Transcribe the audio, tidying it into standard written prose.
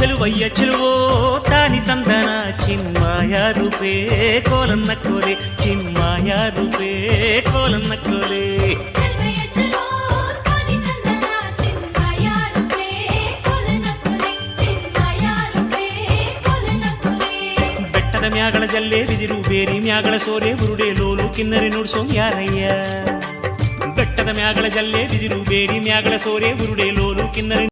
ಚೆಲುವಯ್ಯ ಚೆಲುವೋ ತಾನಿ ತಂದನ ಚಿನ್ಮಾಯ ರೂಪೇ ಕೋಲನ್ನ ಕೋಲೆ ಚಿನ್ಮಾಯ ರೂಪೇ ಕೋಲನ್ನ ಕೋಲೆ ಬೆಟ್ಟದ ಮ್ಯಾಗಳ ಜಲ್ಲೆ ಬಿದಿರು ಬೇರಿ ಮ್ಯಾಗಳ ಸೋರೆ ಬುರುಡೆ ಲೋಲು ಕಿನ್ನರಿ ನುಡ್ಸೋ ಯಾರಯ್ಯ ಬೆಟ್ಟದ ಮ್ಯಾಗಳ ಜಲ್ಲೆ ಬಿದಿರು ಬೇರಿ ಮ್ಯಾಗಳ ಸೋರೆ ಬುರುಡೆ ಲೋಲು ಕಿನ್ನರಿ